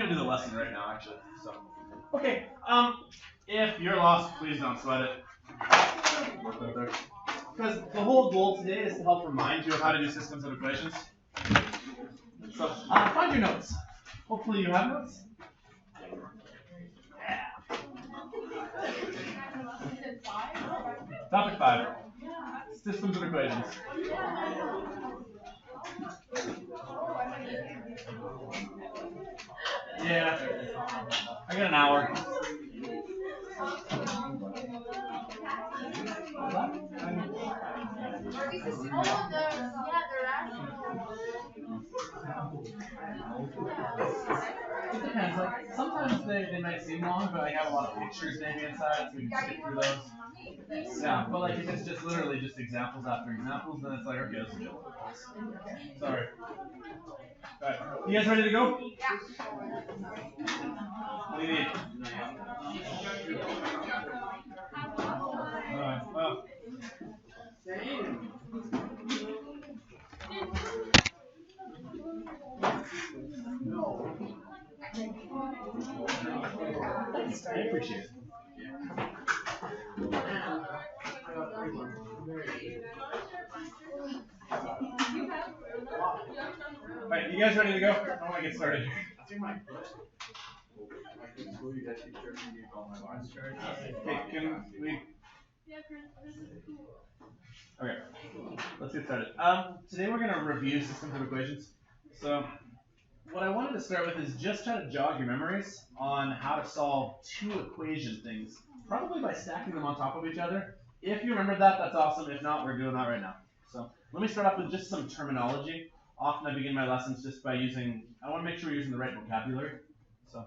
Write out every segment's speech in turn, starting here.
to do the lesson right now, actually. So, okay. If you're lost, please don't sweat it. Because the whole goal today is to help remind you of how to do systems of equations. So, find your notes. Hopefully you have notes. Yeah. Topic 5. Systems of equations. Yeah. I got an hour. It depends. Like sometimes they might seem long, but I have a lot of pictures maybe inside, so we can skip through those. Yeah, but like if it's just literally just examples after examples, then it's like okay, let's do it. Sorry. Alright. You guys ready to go? Yeah. What do you need? Well. Thanks, I appreciate it. Alright, you guys ready to go? I want to get started here. Okay, can we? Okay, let's get started. Today we're going to review systems of equations. So, what I wanted to start with is just try to jog your memories on how to solve two equation things, probably by stacking them on top of each other. If you remember that, that's awesome. If not, we're doing that right now. So, let me start off with just some terminology. Often I begin my lessons just by using, I want to make sure we're using the right vocabulary. So,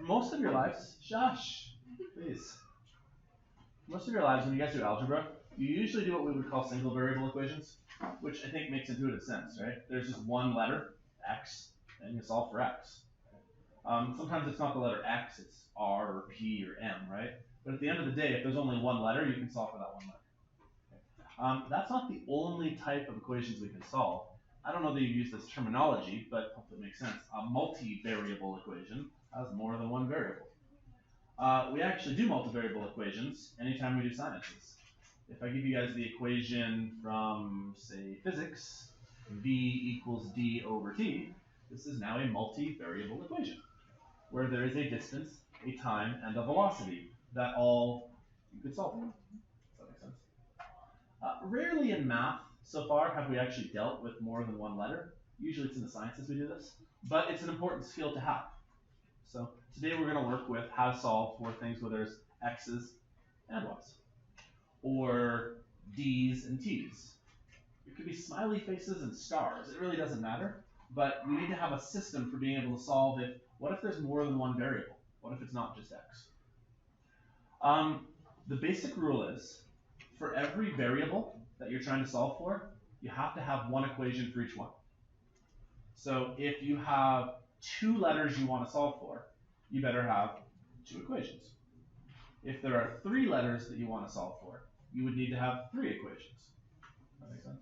most of your lives, shush, please. Most of your lives, when you guys do algebra, you usually do what we would call single variable equations, which I think makes intuitive sense, right? There's just one letter, x, and you solve for x. Sometimes it's not the letter x, it's r or p or m, right? But at the end of the day, if there's only one letter, you can solve for that one letter. That's not the only type of equations we can solve. I don't know that you use this terminology, but hopefully it makes sense. A multivariable equation has more than one variable. We actually do multivariable equations anytime we do sciences. If I give you guys the equation from, say, physics, v equals d over t, this is now a multivariable equation, where there is a distance, a time, and a velocity that all you could solve for. Does that make sense? Rarely in math, so far, have we actually dealt with more than one letter. Usually it's in the sciences we do this, but it's an important skill to have. So today we're going to work with how to solve for things where there's x's and y's, or d's and t's. It could be smiley faces and stars. It really doesn't matter, but we need to have a system for being able to solve it. What if there's more than one variable? What if it's not just x? The basic rule is, for every variable that you're trying to solve for, you have to have one equation for each one. So if you have two letters you want to solve for, you better have two equations. If there are three letters that you want to solve for, you would need to have three equations. That makes sense?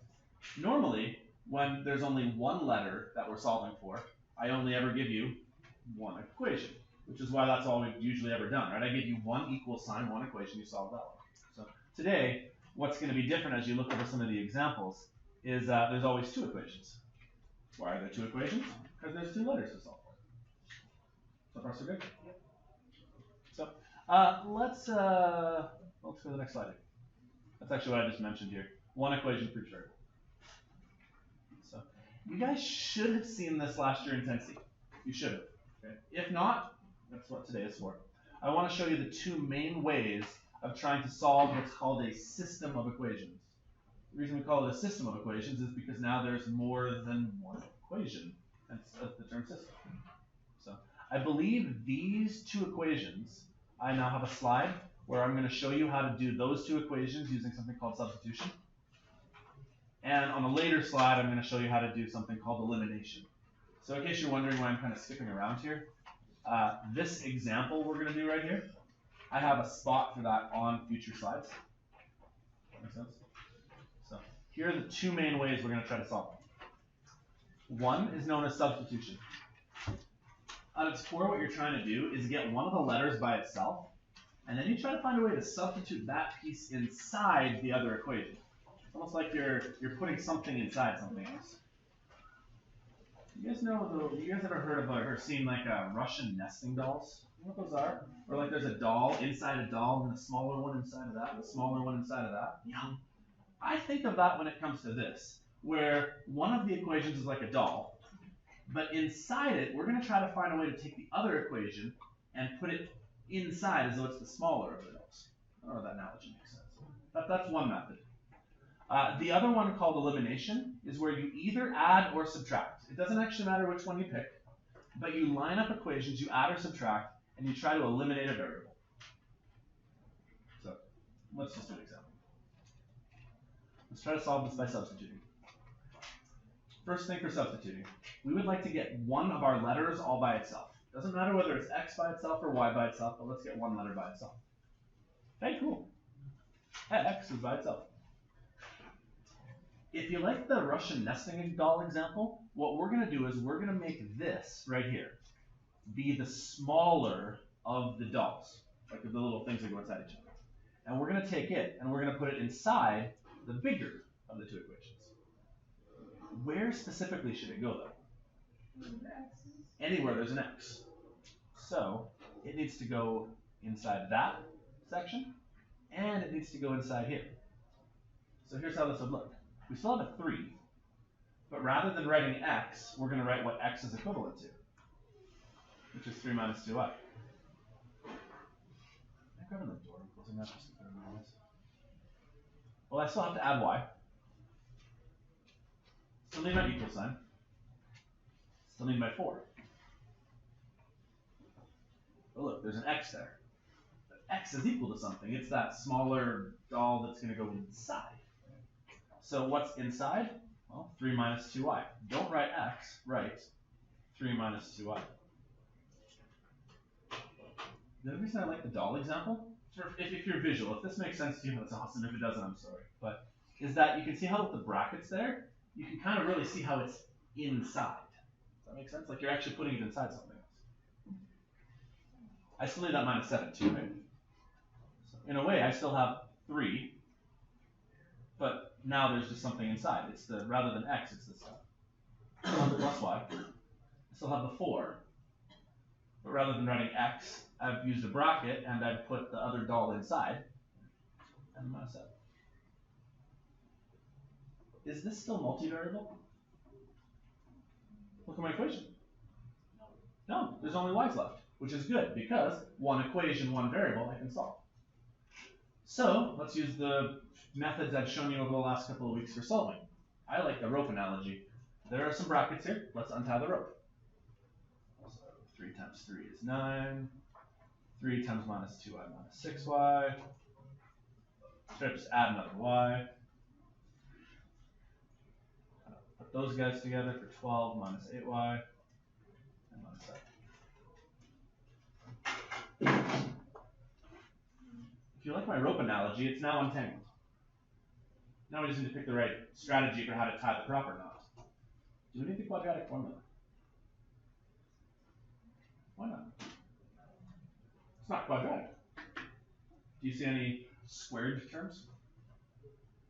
Normally, when there's only one letter that we're solving for, I only ever give you one equation, which is why that's all we've usually ever done, right? I give you one equal sign, one equation, you solve that one. So today, what's going to be different as you look over some of the examples is there's always two equations. Why are there two equations? Because there's two letters to solve for. So far, so good? So let's go to the next slide. That's actually what I just mentioned here. One equation for each variable. So you guys should have seen this last year in 10C. You should have. Okay? If not, that's what today is for. I want to show you the two main ways of trying to solve what's called a system of equations. The reason we call it a system of equations is because now there's more than one equation. That's the term system. So I believe these two equations, I now have a slide where I'm going to show you how to do those two equations using something called substitution. And on a later slide, I'm going to show you how to do something called elimination. So in case you're wondering why I'm kind of skipping around here, this example we're going to do right here, I have a spot for that on future slides. That makes sense? So here are the two main ways we're going to try to solve it. One is known as substitution. At its core, what you're trying to do is get one of the letters by itself, and then you try to find a way to substitute that piece inside the other equation. It's almost like you're putting something inside something else. You guys know you guys ever heard of or seen like Russian nesting dolls? You know what those are? Or like there's a doll inside a doll and a smaller one inside of that, and a smaller one inside of that. Yeah. I think of that when it comes to this, where one of the equations is like a doll, but inside it, we're going to try to find a way to take the other equation and put it inside as though it's the smaller of the dolls. I don't know if that analogy makes sense. That's one method. The other one, called elimination, is where you either add or subtract. It doesn't actually matter which one you pick, but you line up equations, you add or subtract, and you try to eliminate a variable. So let's just do an example. Let's try to solve this by substituting. First thing for substituting, we would like to get one of our letters all by itself. Doesn't matter whether it's x by itself or y by itself, but let's get one letter by itself. Okay, cool. X is by itself. If you like the Russian nesting doll example, what we're going to do is we're going to make this right here be the smaller of the dolls, like the little things that go inside each other. And we're going to take it and we're going to put it inside the bigger of the two equations. Where specifically should it go though? Anywhere there's an x. So it needs to go inside that section, and it needs to go inside here. So here's how this would look. We still have a 3, but rather than writing x, we're going to write what x is equivalent to, which is 3 minus 2y. Am I grabbing the door and closing that just to put it in the noise? Well, I still have to add y. Still need my equal sign. Still need my 4. But look, there's an x there. But x is equal to something. It's that smaller doll that's going to go inside. So what's inside? Well, 3 minus 2y. Don't write x, write 3 minus 2y. The other reason I like the doll example, if you're visual, if this makes sense to you, that's awesome. If it doesn't, I'm sorry. But is that you can see how with the brackets there, you can kind of really see how it's inside. Does that make sense? Like you're actually putting it inside something else. I still need that minus 7 too, right? So in a way, I still have 3, but now there's just something inside. It's the, rather than x, it's this stuff. I still have the plus y. I still have the 4. But rather than writing x, I've used a bracket and I've put the other doll inside. And the minus 7. Is this still multivariable? Look at my equation. No, there's only y's left, which is good because one equation, one variable I can solve. So let's use the methods I've shown you over the last couple of weeks for solving. I like the rope analogy. There are some brackets here. Let's untie the rope. So 3 times 3 is 9. 3 times minus 2y minus 6y. Should I just add another y? Put those guys together for 12 minus 8y and minus 7. If you like my rope analogy, it's now untangled. Now we just need to pick the right strategy for how to tie the proper knot. Do we need the quadratic formula? Why not? It's not quadratic. Do you see any squared terms?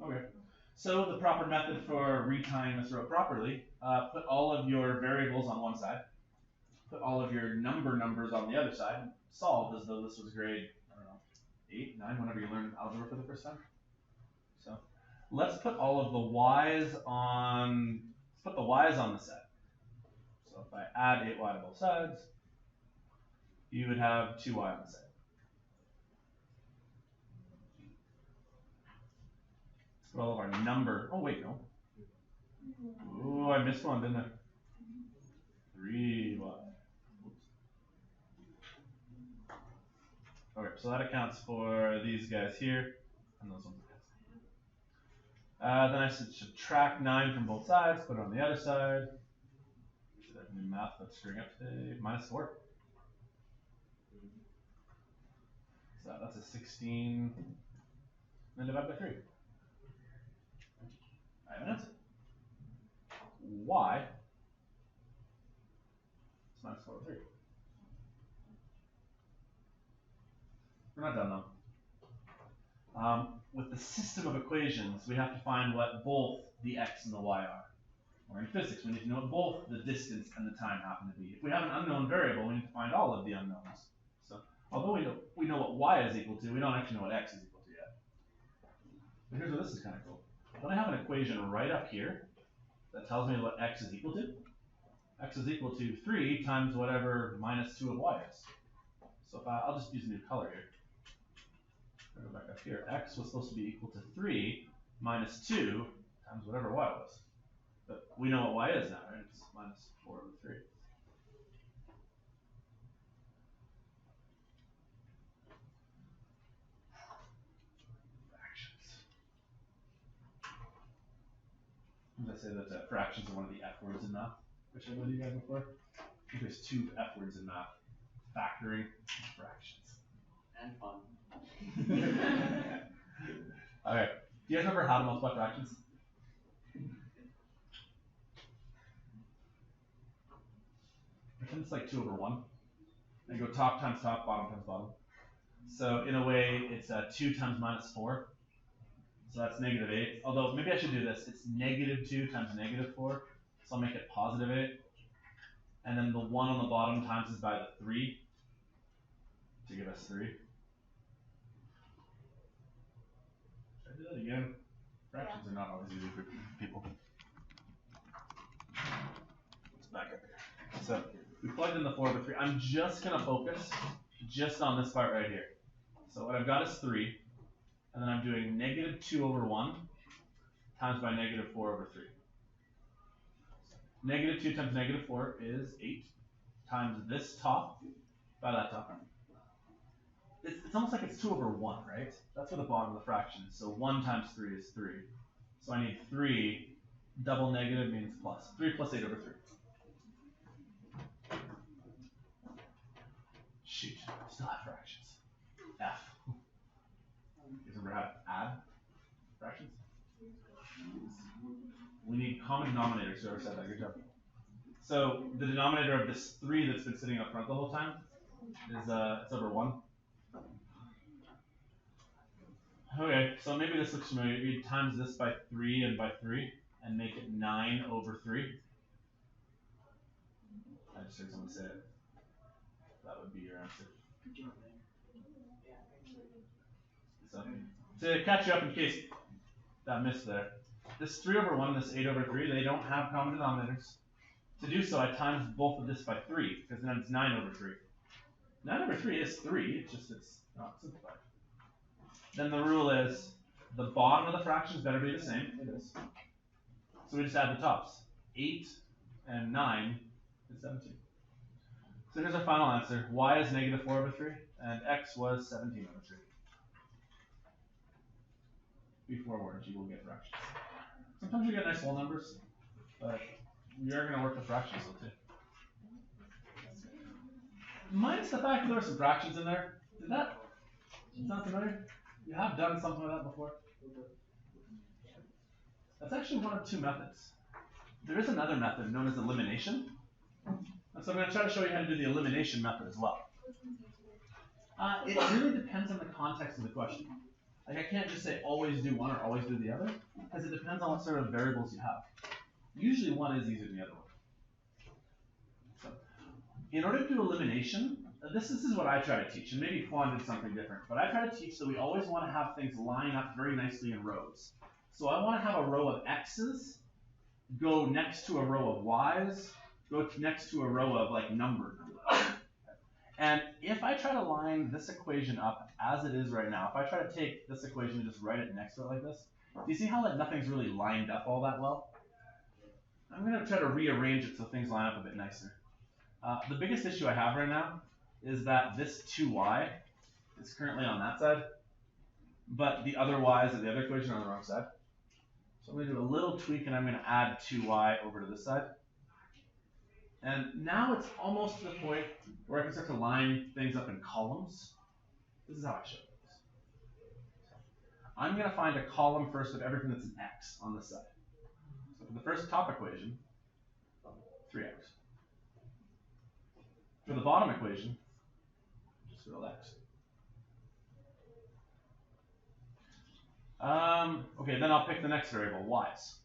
Okay. So the proper method for retying this rope properly, put all of your variables on one side, put all of your numbers on the other side, solve as though this was grade, I don't know, 8, 9, whenever you learned algebra for the first time. So let's put all of the y's on, let's put the y's on the set. So if I add 8y to both sides, you would have 2y on the set. Let's put all of our number, oh wait, no. Ooh, I missed one, didn't I? 3y. Okay, so that accounts for these guys here, and those ones. Then I should subtract 9 from both sides, put it on the other side. Should I do math that's screwing up today? Minus 4. So that's a 16, then divide by 3. I have an answer. Y is minus 4 over 3. We're not done though. With the system of equations, we have to find what both the x and the y are. Or in physics, we need to know what both the distance and the time happen to be. If we have an unknown variable, we need to find all of the unknowns. So, although we know what y is equal to, we don't actually know what x is equal to yet. But here's where this is kind of cool. Then I have an equation right up here that tells me what x is equal to. X is equal to 3 times whatever minus 2 of y is. So if I'll just use a new color here. I'll go back up here. X was supposed to be equal to 3 minus 2 times whatever y was. But we know what y is now, right? It's minus 4 over 3. Fractions. Sometimes I say that fractions are one of the F words in math, which I told you guys before. I think there's 2 F words in math. Factoring and fractions. And fun. Okay. Do you guys remember how to multiply fractions? Pretend it's like 2 over 1. And go top times top, bottom times bottom. So in a way, it's 2 times minus 4. So that's negative 8. Although maybe I should do this. It's negative 2 times negative 4. So I'll make it positive 8. And then the 1 on the bottom times is by the 3 to give us 3. Should I do that again? Fractions are not always easy for people. Let's back up here. So we plugged in the 4 over 3. I'm just going to focus just on this part right here. So what I've got is 3. And then I'm doing negative 2 over 1 times by negative 4 over 3. Negative 2 times negative 4 is 8 times this top by that top. It's almost like it's 2 over 1, right? That's where the bottom of the fraction is. So 1 times 3 is 3. So I need 3. Double negative means plus. 3 plus 8 over 3. Shoot, still have fractions. F. You guys remember how to add fractions? We need common denominators. Whoever said that, good job. So the denominator of this 3 that's been sitting up front the whole time is it's over 1. Okay, so maybe this looks familiar. You times this by 3 and by 3 and make it 9 over 3. I just heard someone say it. That would be your answer. So to catch you up in case that missed there, this 3 over 1 and this 8 over 3, they don't have common denominators. To do so, I times both of this by 3, because then it's 9 over 3. 9 over 3 is 3, it's not simplified. Then the rule is the bottom of the fractions better be the same. It is. So we just add the tops. 8 and 9 is 17. So here's our final answer. Y is negative 4 over 3, and x was 17 over 3. Be forewarned, you will get fractions. Sometimes you get nice whole numbers, but we are going to work with fractions though too. Minus the fact that there were some fractions in there. Did that sound familiar? You have done something like that before? That's actually one of 2 methods. There is another method known as elimination. And so I'm going to try to show you how to do the elimination method as well. It really depends on the context of the question. Like I can't just say always do one or always do the other, because it depends on what sort of variables you have. Usually one is easier than the other one. So, in order to do elimination, this is what I try to teach, and maybe Quan did something different, but I try to teach that we always want to have things line up very nicely in rows. So I want to have a row of x's go next to a row of y's, go next to a row of like numbered numbers. And if I try to line this equation up as it is right now, if I try to take this equation and just write it next to it like this, do you see how like nothing's really lined up all that well? I'm going to try to rearrange it so things line up a bit nicer. The biggest issue I have right now is that this 2y is currently on that side, but the other y's of the other equation are on the wrong side. So I'm going to do a little tweak and I'm going to add 2y over to this side. And now it's almost to the point where I can start to line things up in columns. This is how I show this. I'm going to find a column first of everything that's an x on this side. So for the first top equation, 3x. For the bottom equation, just fill x. Okay, then I'll pick the next variable, y's.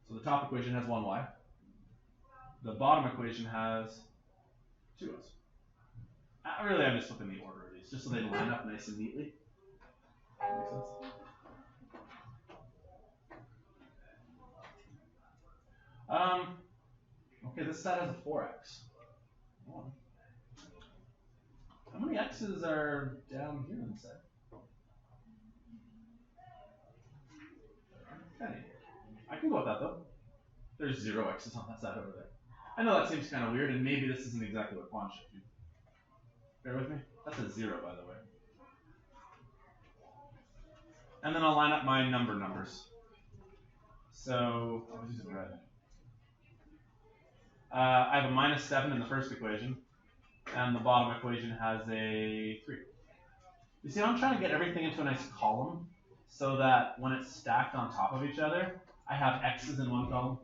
So the top equation has one y. The bottom equation has two y's. Really, I'm just flipping the order of these, just so they line up nice and neatly. Makes sense? Okay, this side has a 4x. One. How many x's are down here on the side? 10. I can go with that though. There's 0 x's on that side over there. I know that seems kind of weird, and maybe this isn't exactly what Quan should do. Bear with me. That's a 0, by the way. And then I'll line up my numbers. So, I'll use it red. I have a -7 in the first equation, and the bottom equation has a 3. You see, I'm trying to get everything into a nice column so that when it's stacked on top of each other, I have x's in one column,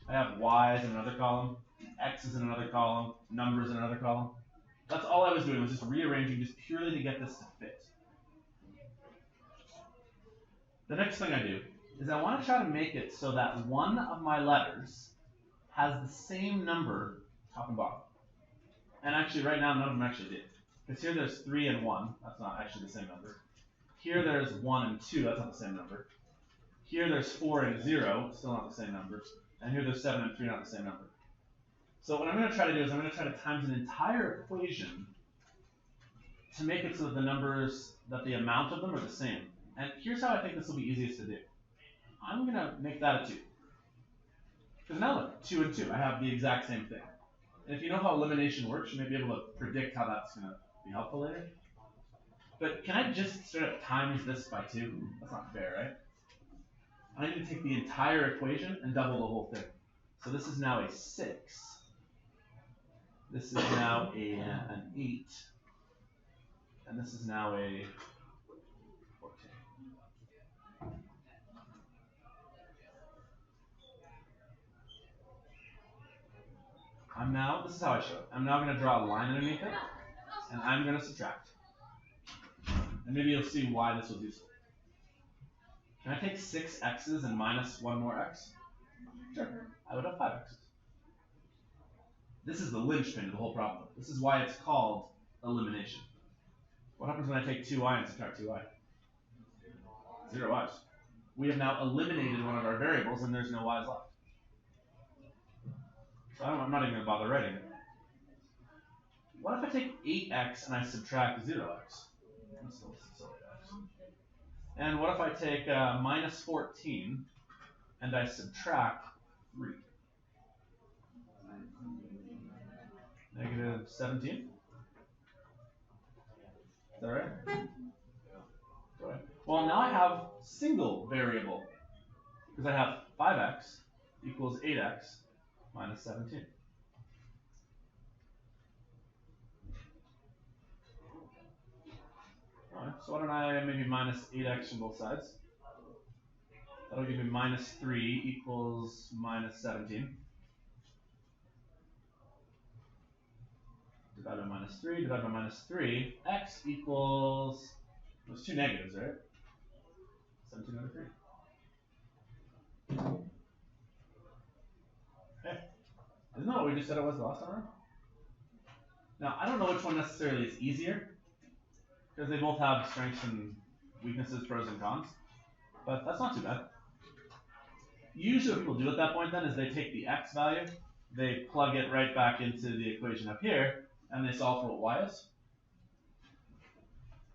I have y's in another column, x's in another column, numbers in another column. That's all I was doing, was just rearranging just purely to get this to fit. The next thing I do is I want to try to make it so that one of my letters has the same number top and bottom. And actually, right now, none of them actually did. Because here there's 3 and 1. That's not actually the same number. Here there's 1 and 2. That's not the same number. Here there's 4 and 0. Still not the same number. And here there's 7 and 3. Not the same number. So what I'm going to try to do is I'm going to try to times an entire equation to make it so that the numbers, that the amount of them are the same. And here's how I think this will be easiest to do. I'm going to make that a 2. Because now look, 2 and 2. I have the exact same thing. And if you know how elimination works, you may be able to predict how that's going to be helpful later. But can I just sort of times this by 2? That's not fair, right? I need to take the entire equation and double the whole thing. So this is now a 6. This is now an 8. And this is now a 14. This is how I show it. I'm now going to draw a line underneath it, and I'm going to subtract. And maybe you'll see why this was useful. Can I take 6 x's and minus 1 more x? Sure. I would have 5 x's. This is the linchpin to the whole problem. This is why it's called elimination. What happens when I take 2y and subtract 2y? 0 y's. We have now eliminated one of our variables, and there's no y's left. So I'm not even going to bother writing it. What if I take 8x and I subtract 0x? That's still silly x. And what if I take minus 14 and I subtract 3? Negative 17? Is that right? Right. Well, now I have single variable, because I have 5x equals 8x minus 17. Alright, so why don't I maybe minus 8x on both sides? That'll give me minus 3 equals minus 17. Divided by minus 3, divided by minus 3, x equals, those two negatives, right? 17 over 3. Okay. Isn't that what we just said it was the last time around? Now, I don't know which one necessarily is easier, because they both have strengths and weaknesses, pros and cons, but that's not too bad. Usually what people do at that point then is they take the x value, they plug it right back into the equation up here, and they solve for what y is.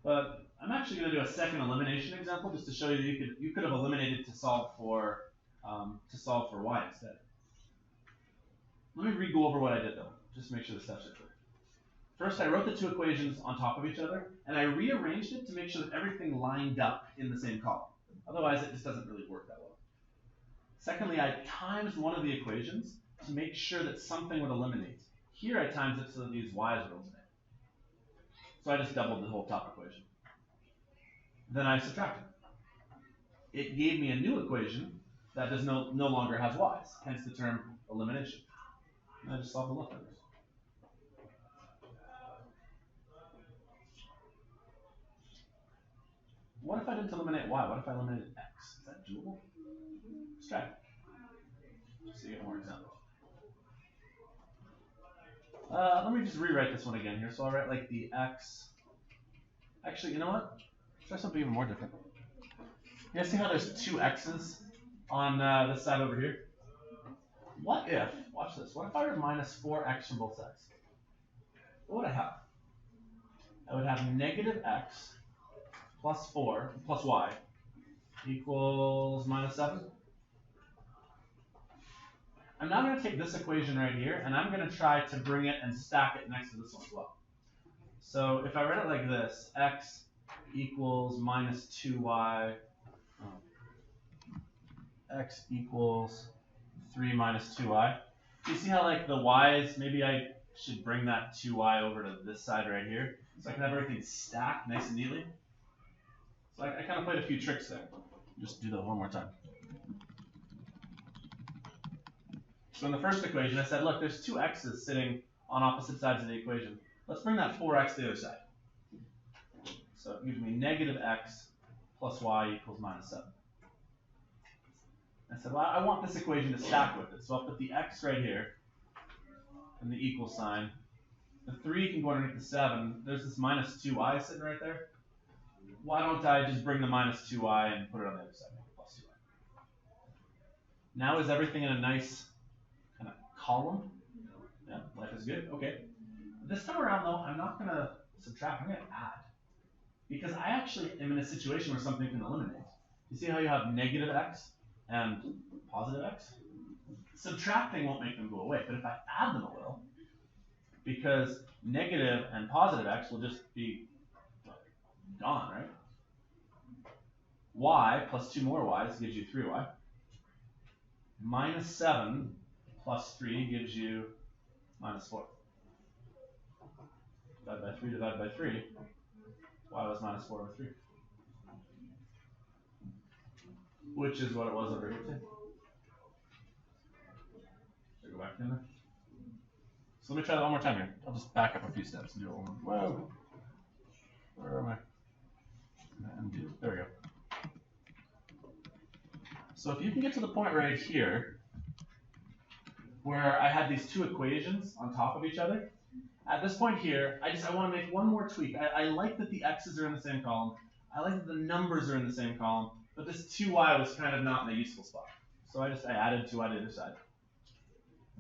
But I'm actually going to do a second elimination example just to show you that you could have eliminated to solve for y instead. Let me re-go over what I did though, just to make sure the steps are clear. First, I wrote the two equations on top of each other, and I rearranged it to make sure that everything lined up in the same column. Otherwise, it just doesn't really work that well. Secondly, I times one of the equations to make sure that something would eliminate. Here, I times it so that these y's would eliminate. So I just doubled the whole top equation. Then I subtracted. It gave me a new equation that does no longer has y's, hence the term elimination. And I just solved the leftovers. what if I didn't eliminate y? What if I eliminated x? Is that doable? Let's try it. Just to get more examples. Let me just rewrite this one again here. So I'll write like the x. Actually, you know what? Let's try something even more different. You guys see how there's two x's on this side over here? What if, watch this, what if I were minus 4x from both sides? What would I have? I would have negative x plus 4 plus y equals minus 7. I'm now going to take this equation right here, and I'm going to try to bring it and stack it next to this one as well. So if I write it like this, x equals minus 2y, x equals 3 minus 2y. Do you see how like the y's, maybe I should bring that 2y over to this side right here, so I can have everything stacked nice and neatly. So I kind of played a few tricks there. Just do that one more time. So in the first equation, I said, look, there's two x's sitting on opposite sides of the equation. Let's bring that 4x to the other side. So it gives me negative x plus y equals minus 7. I said, well, I want this equation to stack with it. So I'll put the x right here and the equal sign. The 3 can go underneath the 7. There's this minus 2y sitting right there. Why don't I just bring the minus 2y and put it on the other side, make it plus 2y. Now is everything in a nice kind of column? Yeah, life is good. Okay. This time around, though, I'm not going to subtract. I'm going to add. Because I actually am in a situation where something can eliminate. You see how you have negative x and positive x? Subtracting won't make them go away, but if I add them, it will. Because negative and positive x will just be gone, right? Y plus 2 more y's gives you 3y. Minus 7 plus 3 gives you minus 4. Divide by 3, divide by 3. Y was minus 4 over 3. Which is what it was over here too. Should I go back in there? So let me try that one more time here. I'll just back up a few steps and do it one more. Whoa! Where am I? Undo. There we go. So if you can get to the point right here, where I had these two equations on top of each other, at this point here, I want to make one more tweak. I like that the x's are in the same column. I like that the numbers are in the same column, but this 2y was kind of not in a useful spot. So I added 2y to the other side.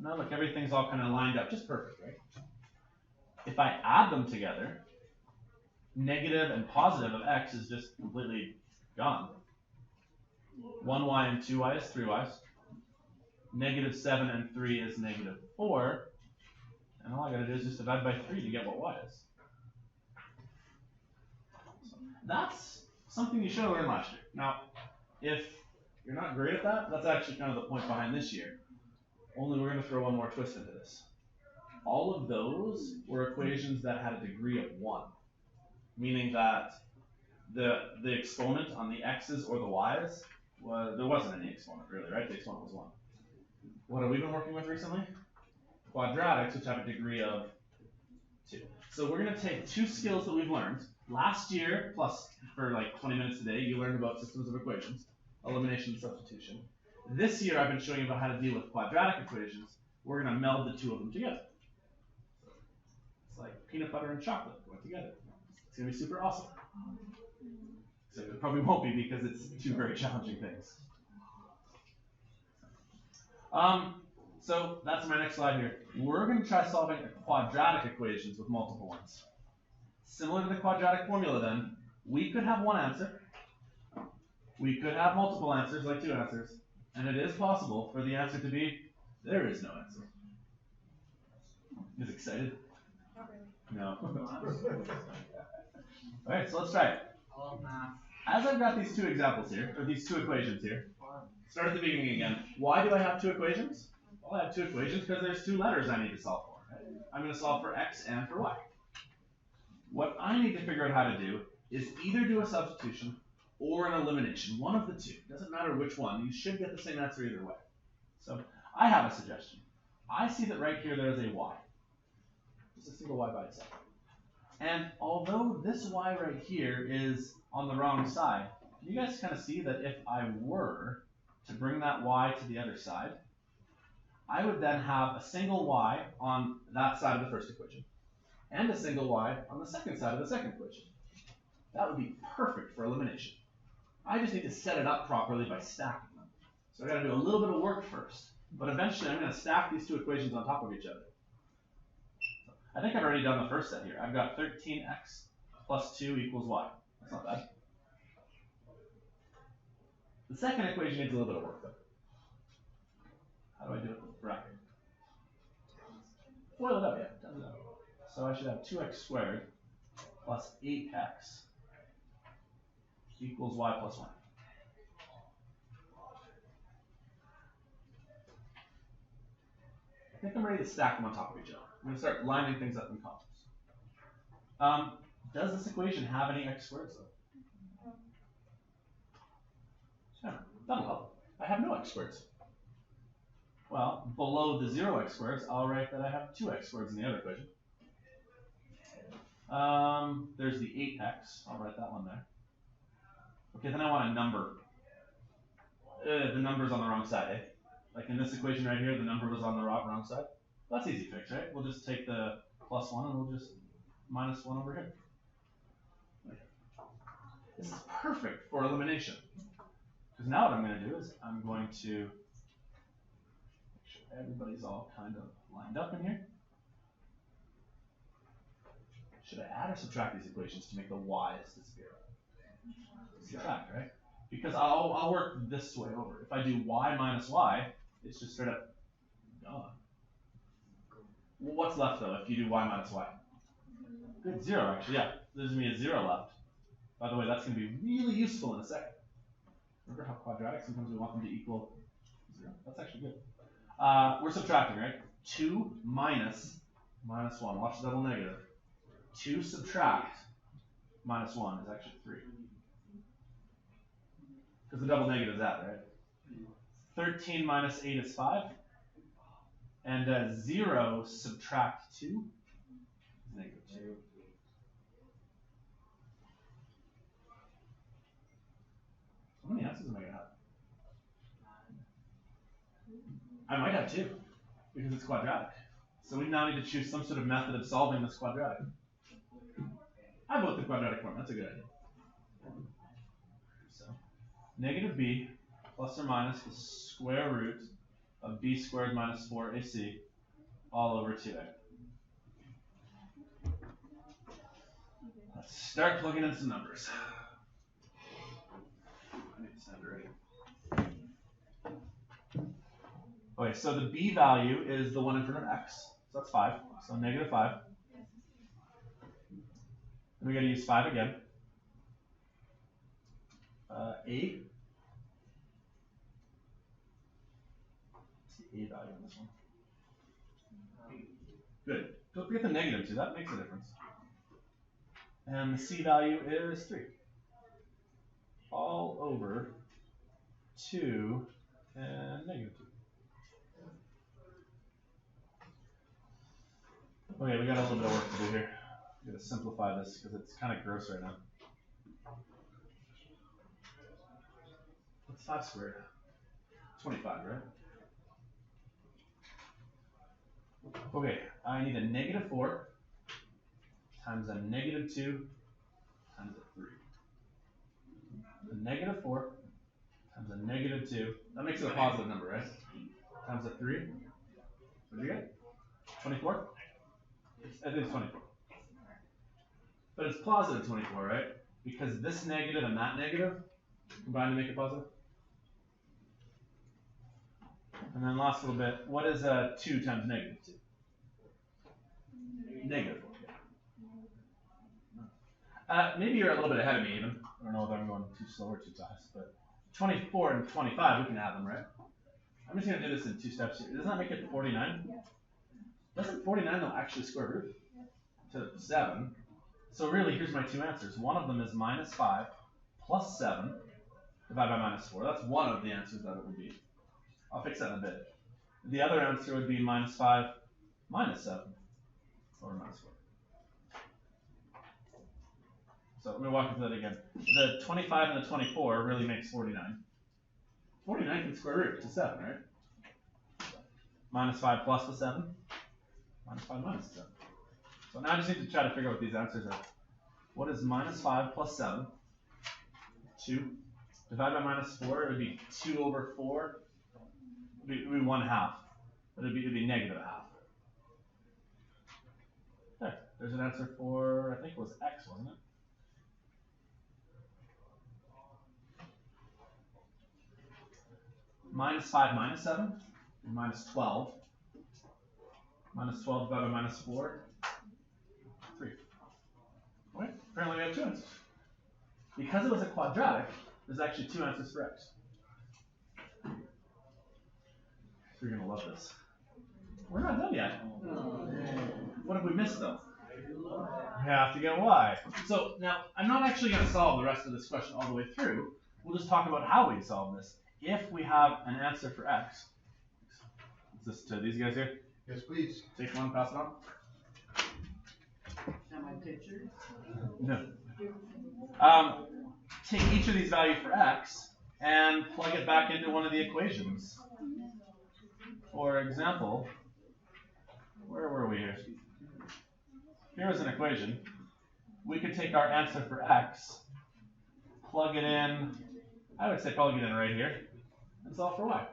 Now look, everything's all kind of lined up just perfect, right? If I add them together, negative and positive of x is just completely gone. 1y and 2y is 3y's. Negative 7 and 3 is negative 4. And all I got to do is just divide by 3 to get what y is. So that's something you should have learned last year. Now, if you're not great at that, that's actually kind of the point behind this year. Only we're going to throw one more twist into this. All of those were equations that had a degree of 1. Meaning that the exponent on the x's or the y's, there wasn't any exponent really, right? The exponent was 1. What have we been working with recently? Quadratics, which have a degree of 2. So we're going to take two skills that we've learned. Last year, plus for like 20 minutes a day, you learned about systems of equations, elimination and substitution. This year, I've been showing you about how to deal with quadratic equations. We're going to meld the two of them together. It's like peanut butter and chocolate going together. It's going to be super awesome. So it probably won't be because it's two very challenging things. So that's my next slide here. We're going to try solving quadratic equations with multiple ones. Similar to the quadratic formula then, we could have one answer. We could have multiple answers, like 2 answers. And it is possible for the answer to be, there is no answer. You guys excited? No. Alright, so let's try it. As I've got these two examples here, or these two equations here, start at the beginning again. Why do I have two equations? Well, I have two equations because there's two letters I need to solve for. Right? I'm going to solve for x and for y. What I need to figure out how to do is either do a substitution or an elimination, one of the two. Doesn't matter which one. You should get the same answer either way. So I have a suggestion. I see that right here there is a y. Just a single y by itself. And although this y right here is on the wrong side, can you guys kind of see that if I were to bring that y to the other side, I would then have a single y on that side of the first equation, and a single y on the second side of the second equation. That would be perfect for elimination. I just need to set it up properly by stacking them. So I got to do a little bit of work first, but eventually I'm going to stack these two equations on top of each other. I think I've already done the first set here. I've got 13x plus 2 equals y. That's not bad. The second equation needs a little bit of work, though. How do I do it with bracket? Boil it up, yeah. Times it up. So I should have 2x squared plus 8x equals y plus 1. I think I'm ready to stack them on top of each other. I'm going to start lining things up in columns. Does this equation have any x squareds, though? Yeah, done well. I have no x squareds. Well, below the 0x squareds, I'll write that I have 2x squareds in the other equation. There's the 8x. I'll write that one there. Okay, then I want a number. The number's on the wrong side, eh? Like in this equation right here, the number was on the wrong side. Well, that's easy to fix, right? We'll just take the plus 1 and we'll just minus 1 over here. This is perfect for elimination. Because now what I'm going to do is I'm going to make sure everybody's all kind of lined up in here. Should I add or subtract these equations to make the y's disappear? Subtract, right? Because I'll work this way over. If I do y minus y, it's just straight up gone. Well, what's left though if you do y minus y? Good, 0 actually, yeah. There's going to be a 0 left. By the way, that's going to be really useful in a second. Remember how quadratic, sometimes we want them to equal 0? That's actually good. We're subtracting, right? 2 minus 1. Watch the double negative. 2 subtract minus 1 is actually 3. Because the double negative is that, right? 13 minus 8 is 5. And 0 subtract 2 is negative 2. How many answers am I going to have? I might have 2, because it's quadratic. So we now need to choose some sort of method of solving this quadratic. I vote the quadratic form. That's a good idea. So, negative b plus or minus the square root of b squared minus 4ac all over 2a. Let's start plugging in some numbers. I need to stand ready. Okay, so the b value is the one in front of x. So that's 5. So negative 5. And we got to use 5 again. A. What's the a value in this one? Good. Don't forget the negative too. That makes a difference. And the c value is 3. All over 2 and negative 2. Okay, we got a little bit of work to do here. I'm going to simplify this because it's kind of gross right now. What's 5 squared? 25, right? Okay, I need a negative 4 times a negative 2 times a 3. A negative 4 times a negative 2. That makes it a positive number, right? Times a 3. What did you get? 24? I think it's 24. But it's positive 24, right? Because this negative and that negative combine to make it positive. And then last little bit, what is 2 times negative 2? Negative 4. Maybe you're a little bit ahead of me even. I don't know if I'm going too slow or too fast, but 24 and 25, we can add them, right? I'm just going to do this in 2 steps here. Doesn't that make it 49? Yeah. Doesn't 49 though actually square root to 7? So really, here's my 2 answers. One of them is minus 5 plus 7 divided by minus 4. That's one of the answers that it would be. I'll fix that in a bit. The other answer would be minus 5 minus 7 over minus 4. So let me walk you through that again. The 25 and the 24 really makes 49. 49 can square root to 7, right? Minus 5 plus the 7. Minus 5 minus 7. So now I just need to try to figure out what these answers are. What is minus 5 plus 7? 2. Divided by minus 4, it would be 2 over 4. It would be 1 half. But it would be negative a half. There's an answer for, I think it was x, wasn't it? Minus 5 minus 7, minus 12. Minus 12 divided by minus 4, 3. Okay, apparently we have 2 answers. Because it was a quadratic, there's actually 2 answers for x. So you're going to love this. We're not done yet. What have we missed, though? We have to get y. So now, I'm not actually going to solve the rest of this question all the way through. We'll just talk about how we solve this. If we have an answer for x, is this to these guys here? Yes, please. Take one, pass it on. Now my picture. No. Take each of these values for x and plug it back into one of the equations. For example, where were we here? Here was an equation. We could take our answer for x, plug it in, I would say plug it in right here, and solve for y.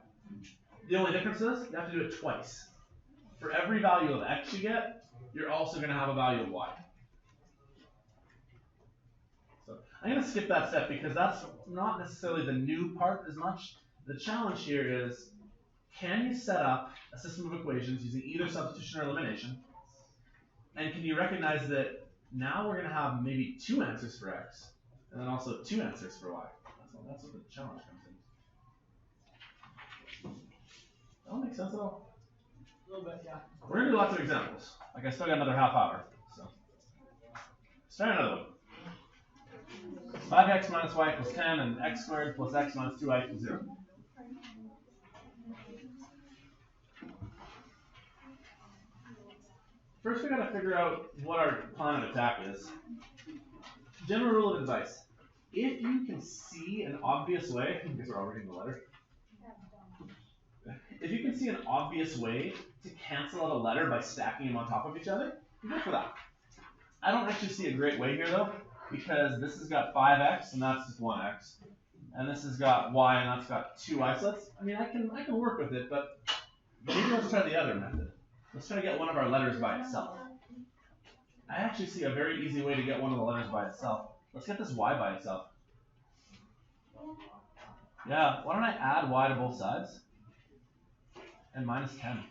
The only difference is you have to do it twice. For every value of x you get, you're also going to have a value of y. So I'm going to skip that step because that's not necessarily the new part as much. The challenge here is, can you set up a system of equations using either substitution or elimination? And can you recognize that now we're going to have maybe 2 answers for x, and then also 2 answers for y? That's what the challenge comes in. That don't make sense at all? A little bit, yeah. We're going to do lots of examples. Like I still got another half hour. So let's try another one. 5x minus y equals 10, and x squared plus x minus 2y equals 0. First, we got to figure out what our plan of attack is. General rule of advice. If you can see an obvious way, I guess we're all reading the letter. If you can see an obvious way to cancel out a letter by stacking them on top of each other, go for that. I don't actually see a great way here though, because this has got 5x and that's just 1x. And this has got y and that's got 2y. So that's, I mean, I can work with it, but maybe let's try the other method. Let's try to get one of our letters by itself. I actually see a very easy way to get one of the letters by itself. Let's get this y by itself. Yeah, why don't I add y to both sides? And minus 10.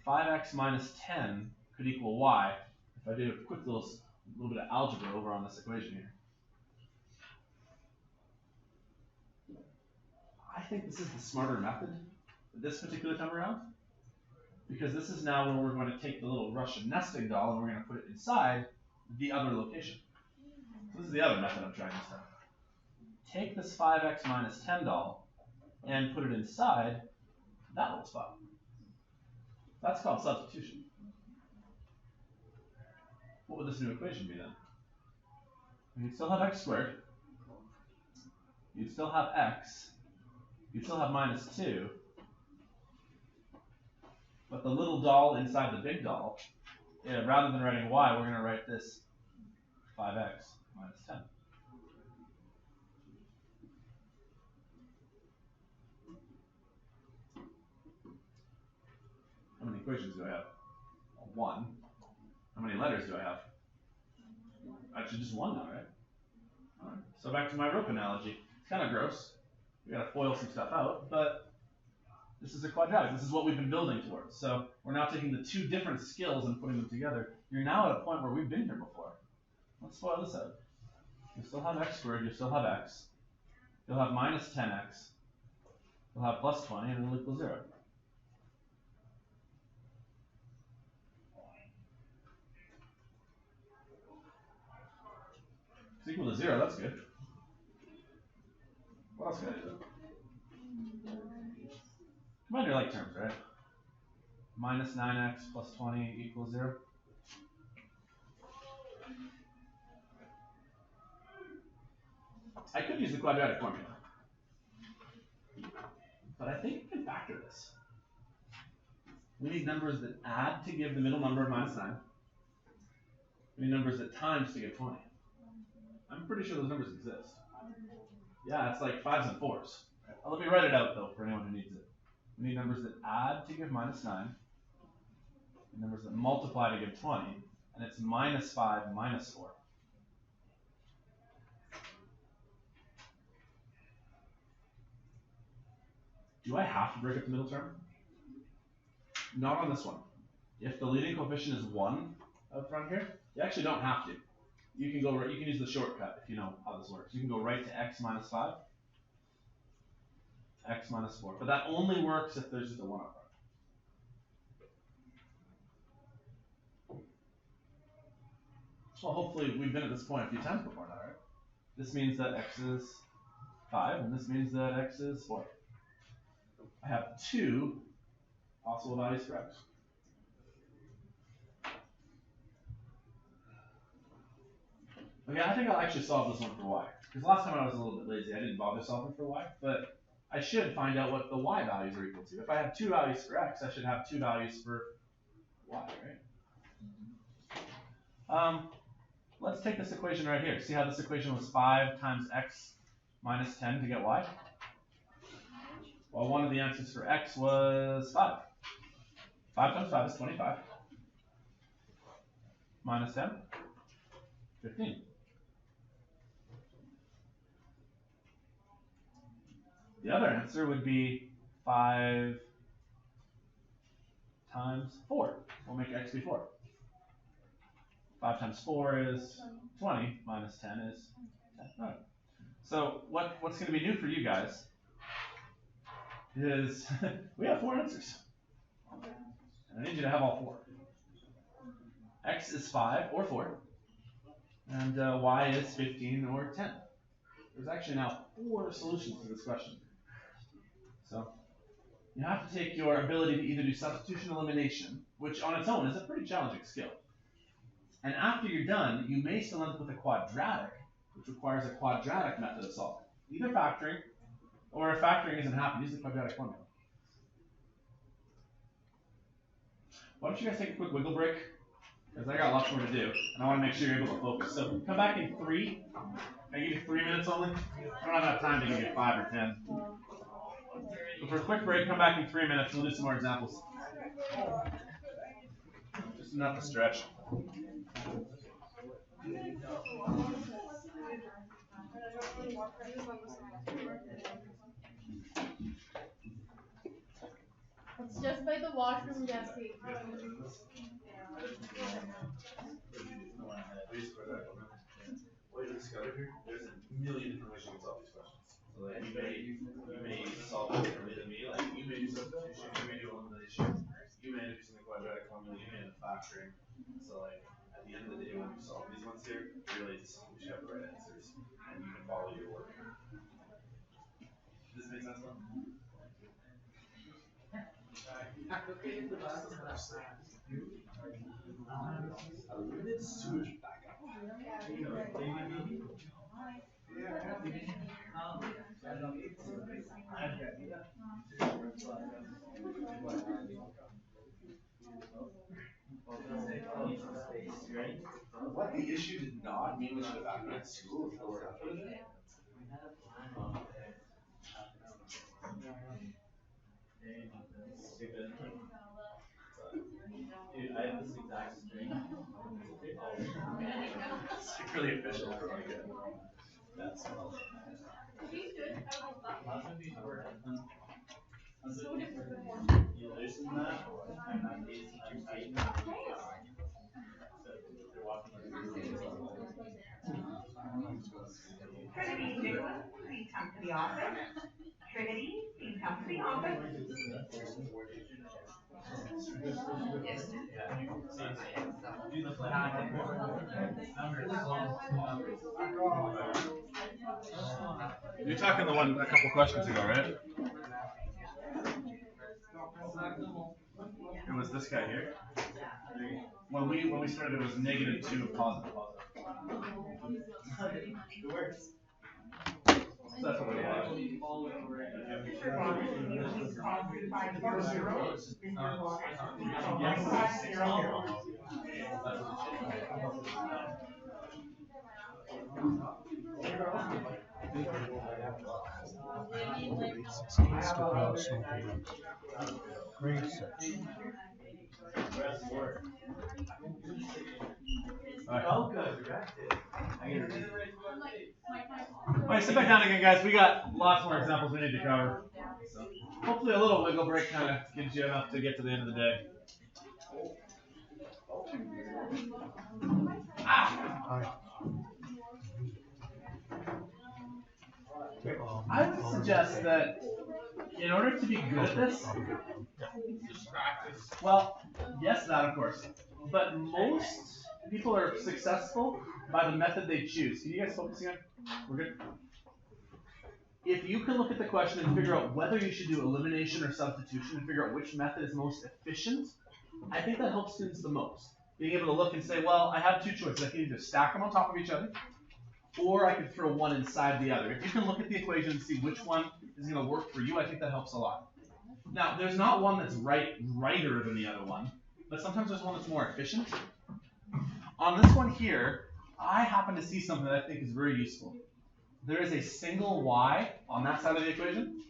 5x minus 10 could equal y if I do a quick little bit of algebra over on this equation here. I think this is the smarter method this particular time around, because this is now where we're going to take the little Russian nesting doll and we're going to put it inside the other location. So this is the other method I'm trying this time. Take this 5x minus 10 doll and put it inside that little spot. That's called substitution. What would this new equation be then? You'd still have x squared. You'd still have x. You'd still have minus 2. But the little doll inside the big doll, rather than writing y, we're going to write this 5x minus 10. How many equations do I have? 1. How many letters do I have? Actually, just 1 now, right? All right. So back to my rope analogy. It's kind of gross. We got to foil some stuff out, but this is a quadratic. This is what we've been building towards. So we're now taking the 2 different skills and putting them together. You're now at a point where we've been here before. Let's foil this out. You still have x squared. You still have x. You'll have minus 10x. You'll have plus 20, and it'll equal 0. It's equal to 0, that's good. What else can I do? Combine your like terms, right? Minus 9x plus 20 equals 0. I could use the quadratic formula, but I think we can factor this. We need numbers that add to give the middle number of minus 9. We need numbers that times to give 20. I'm pretty sure those numbers exist. Yeah, it's like 5s and 4s. Let me write it out though for anyone who needs it. We need numbers that add to give minus 9, and numbers that multiply to give 20, and it's minus 5 minus 4. Do I have to break up the middle term? Not on this one. If the leading coefficient is 1 up front here, you actually don't have to. You can go right, you can use the shortcut if you know how this works. You can go right to x minus 5, x minus 4. But that only works if there's just a 1 up front. Well, hopefully we've been at this point a few times before now, right? This means that x is 5, and this means that x is 4. I have 2 possible values for x. Okay, I think I'll actually solve this one for y. Because last time I was a little bit lazy, I didn't bother solving for y, but I should find out what the y values are equal to. If I have 2 values for x, I should have 2 values for y, right? Let's take this equation right here. See how this equation was 5 times x minus 10 to get y? Well, one of the answers for x was 5. 5 times 5 is 25. Minus 10, 15. The other answer would be 5 times 4. We'll make x be 4. 5 times 4 is 20, minus 10 is 10. Right. So what's going to be new for you guys is we have 4 answers. And I need you to have all 4. X is 5 or 4, and y is 15 or 10. There's actually now 4 solutions to this question. So you have to take your ability to either do substitution elimination, which on its own is a pretty challenging skill. And after you're done, you may still end up with a quadratic, which requires a quadratic method of solving. Either factoring, or if factoring isn't happening, use the quadratic formula. Why don't you guys take a quick wiggle break? Because I got lots more to do, and I want to make sure you're able to focus. So come back in 3. I give you 3 minutes only. I don't have enough time to give you 5 or 10. So for a quick break, come back in 3 minutes. We'll do some more examples. Just enough to stretch. It's just by the washroom, Jesse. What you discovered here, there's a million different ways you can solve these questions. So like you may solve it differently than me. Like you may do substitution, you may do elimination, you may end up using the quadratic formula, you may end up factoring. So like at the end of the day, when you solve these ones here, really it's we should have the right answers and you can follow your work. Does this make sense? Sewage backup. What the issue did not mean we should have acted at school if we're after it. Stupid. Dude, I have this exact string. It's really official for like it. That's well. You loosen that, and that means I'm tight. Trinity, Nicholas, please come to the office. Trinity, please come to the office. You're talking the one a couple questions ago, right? It was this guy here. When we started, it was -2 positive. It works. So that's what we want. Mr. Bonner, can you please call 3540? Mr. Bonner, 3540. Grade 6. Alright, sit back down again, guys. We got lots more examples we need to cover. So hopefully a little wiggle break kind of gives you enough to get to the end of the day. I would suggest that in order to be good at this, well, yes, that of course, but most people are successful by the method they choose. Can you guys focus again? We're good? If you can look at the question and figure out whether you should do elimination or substitution and figure out which method is most efficient, I think that helps students the most. Being able to look and say, well, I have two choices. I can either stack them on top of each other, or I could throw one inside the other. If you can look at the equation and see which one is going to work for you, I think that helps a lot. Now, there's not one that's righter than the other one, but sometimes there's one that's more efficient. On this one here, I happen to see something that I think is very useful. There is a single y on that side of the equation,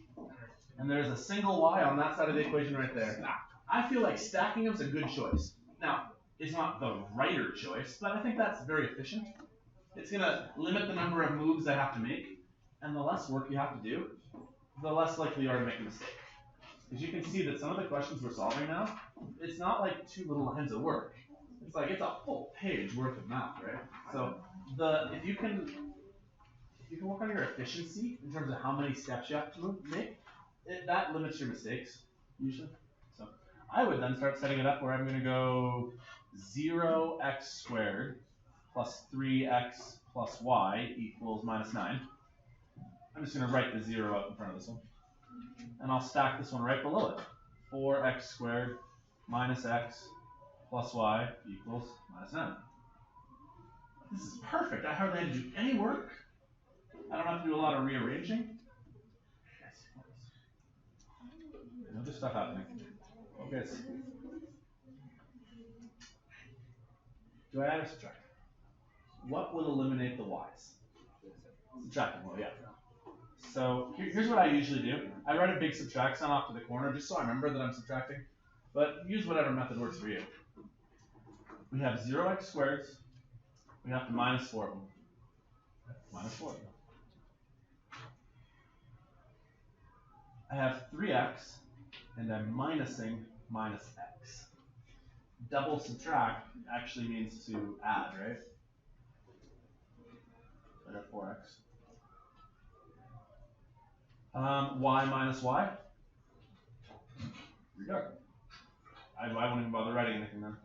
and there's a single y on that side of the equation right there. I feel like stacking them is a good choice. Now, it's not the righter choice, but I think that's very efficient. It's going to limit the number of moves I have to make, and the less work you have to do, the less likely you are to make a mistake. Because you can see that some of the questions we're solving now, it's not like 2 little lines of work. It's like it's a full page worth of math, right? So if you can work on your efficiency in terms of how many steps you have to make, that limits your mistakes usually. So I would then start setting it up where I'm going to go 0x squared plus 3x plus y equals minus 9. I'm just going to write the 0 up in front of this one. And I'll stack this one right below it. 4x squared minus x plus y equals minus 9. This is perfect. I hardly had to do any work. I don't have to do a lot of rearranging. No other stuff happening. Okay. Do I add or subtract? What will eliminate the y's? Subtracting, well, yeah. So here's what I usually do. I write a big subtract sign off to the corner just so I remember that I'm subtracting. But use whatever method works for you. We have 0x squareds. We have to minus 4 of them. Minus 4 of them. I have 3x, and I'm minusing minus x. Double subtract actually means to add, right? I got 4x. Y minus y. Here we go. I won't even bother writing anything then.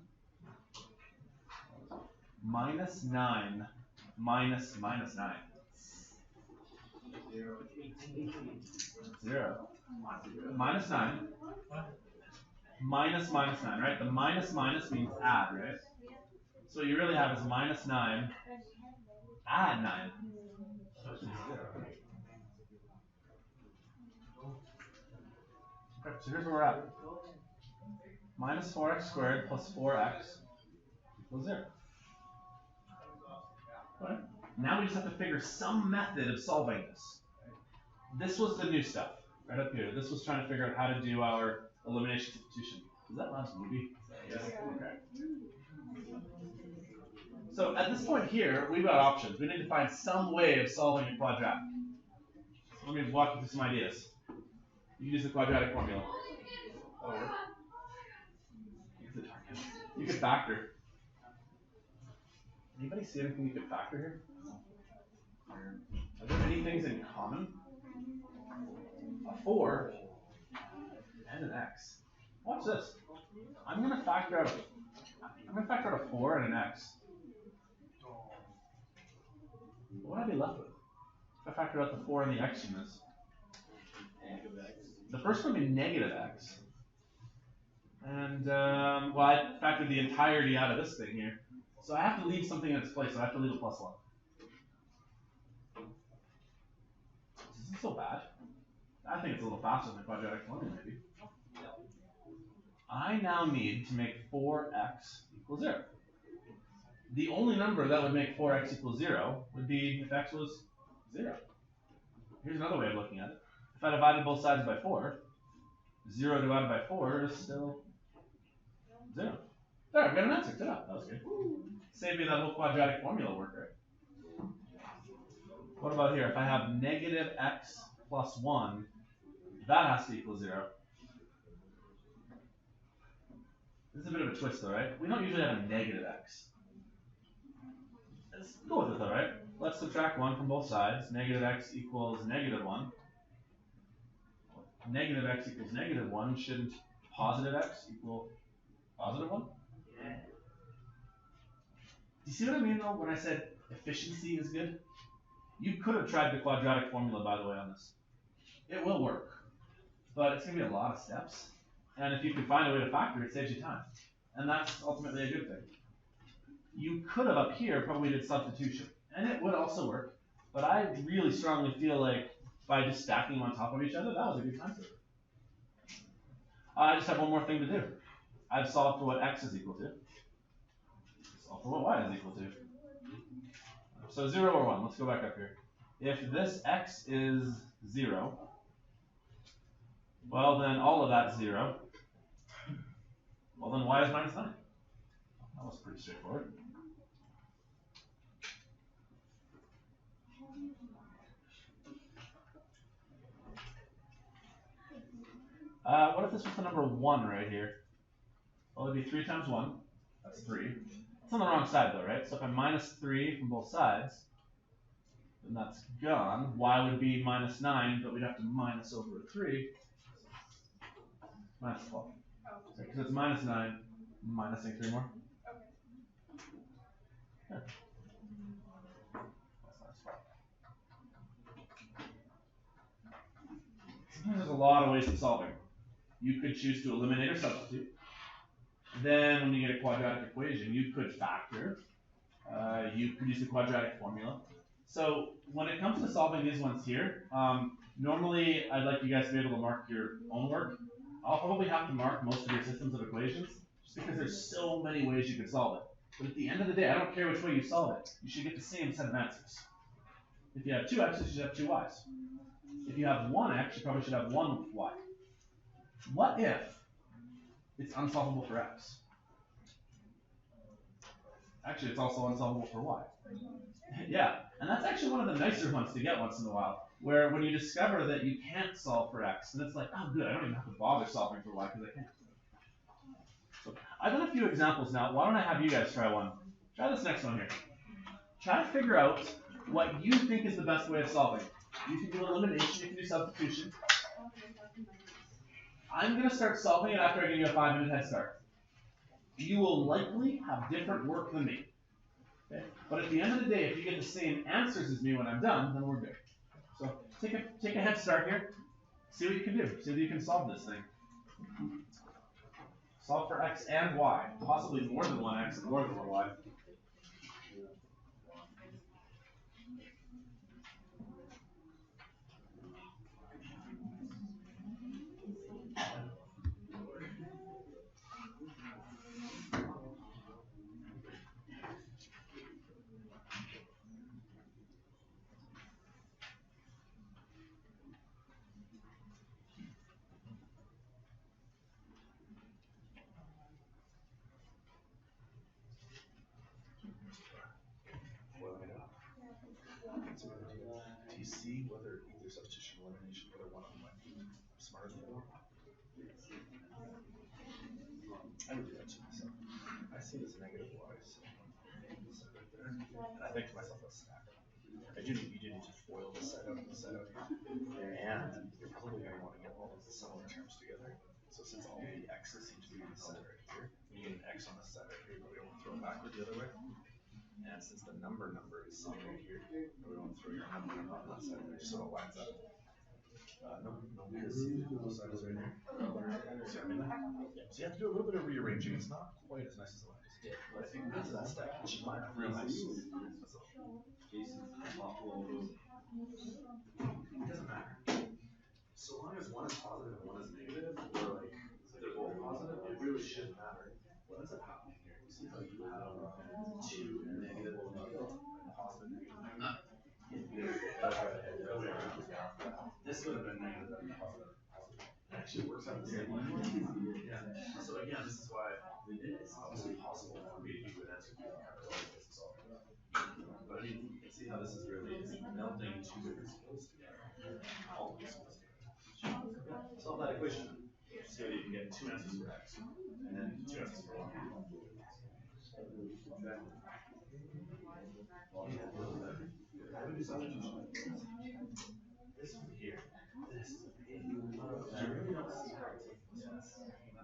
Minus 9 minus minus 9. 0. Minus 9. Minus minus 9, right? The minus minus means add, right? So what you really have is minus 9 add 9. Okay, so here's where we're at. Minus 4x squared plus 4x equals 0. Okay. Now we just have to figure some method of solving this. This was the new stuff, right up here. This was trying to figure out how to do our elimination substitution. Is that last movie? Yes. Okay. So at this point here, we've got options. We need to find some way of solving a quadratic. So let me walk you through some ideas. You use the quadratic formula. You could factor. Anybody see anything you could factor here? Are there any things in common? A 4 and an x. Watch this. I'm gonna factor out a 4 and an x. What would I be left with? If I factor out the 4 and the x in this. The first one would be negative x. And well, I factored the entirety out of this thing here. So I have to leave something in its place. So I have to leave a plus 1. isn't so bad. I think it's a little faster than the quadratic formula, maybe. I now need to make 4x equal 0. The only number that would make 4x equal 0 would be if x was 0. Here's another way of looking at it. If I divided both sides by 4, 0 divided by 4 is still 0. There, I've got an answer. Ta-da. That was good. Save me that whole quadratic formula work, right? What about here? If I have negative x plus 1, that has to equal 0. This is a bit of a twist though, right? We don't usually have a negative x. Let's go with it though, right? Let's subtract 1 from both sides. Negative x equals negative 1. Negative x equals negative 1. Shouldn't positive x equal positive 1? Yeah. Do you see what I mean though when I said efficiency is good? You could have tried the quadratic formula, by the way, on this. It will work, but it's going to be a lot of steps. And if you can find a way to factor, it saves you time. And that's ultimately a good thing. You could have up here probably did substitution, and it would also work. But I really strongly feel like by just stacking them on top of each other, that was a good time saver. I just have one more thing to do. I've solved for what x is equal to. Solve for what y is equal to. So 0 or 1, let's go back up here. If this x is 0, well then all of that's 0. Well then y is minus 9. That was pretty straightforward. What if this was the number 1 right here? Well, it'd be 3 times 1. That's 3. It's on the wrong side though, right? So if I minus 3 from both sides, then that's gone. Y would be minus 9, but we'd have to minus over 3. Minus 12. Because it's minus 9, minusing 3 more. Yeah. Sometimes there's a lot of ways to solving. You could choose to eliminate or substitute. Then when you get a quadratic equation, you could factor. You could use the quadratic formula. So when it comes to solving these ones here, normally I'd like you guys to be able to mark your own work. I'll probably have to mark most of your systems of equations, just because there's so many ways you could solve it. But at the end of the day, I don't care which way you solve it. You should get the same set of answers. If you have 2x's, you should have 2 y's. If you have 1x, you probably should have 1 y. What if it's unsolvable for x? Actually, it's also unsolvable for y. Yeah, and that's actually one of the nicer ones to get once in a while, where when you discover that you can't solve for x, and it's like, oh good, I don't even have to bother solving for y because I can't. So I've done a few examples now. Why don't I have you guys try one? Try this next one here. Try to figure out what you think is the best way of solving. You can do elimination, you can do substitution. I'm going to start solving it after I give you a 5-minute head start. You will likely have different work than me. Okay? But at the end of the day, if you get the same answers as me when I'm done, then we're good. So take a head start here. See what you can do. See if you can solve this thing. Solve for x and y. Possibly more than 1x and more than 1y. Do you see whether either substitution or elimination, whether one of them might be smarter than the other? I would do that to myself. I see this negative y, so right there. And I think to myself, let's stack it. You do need to FOIL this side out and this side out here. And you're probably going to want to get all of the similar terms together. So since all the x's seem to be on this side right here, when you get an x on this side right here, we don't want to throw it backward the other way. And since the number is sitting right here, we want to throw your number on that side there, so it lines up. No, because both sides right here. See what I mean? Yeah. So you have to do a little bit of rearranging. It's not quite as nice as the last. Yeah. But I think this is that stack. It's real nice. It doesn't matter. So long as one is positive and one is negative, or like they're both positive, it really shouldn't matter. What ends up happening here? You see how you have two negative and positive, negative. This would have been negative and positive. It actually works out the same way. Yeah. So again, this is why it's obviously possible for me to do an answer to but I mean, you can see how this is really melting two different skills together. All of these skills together. Solve that equation. So you can get two answers for x, and then two answers for y. This one here, this is a pain. You really don't see how it's taking this one.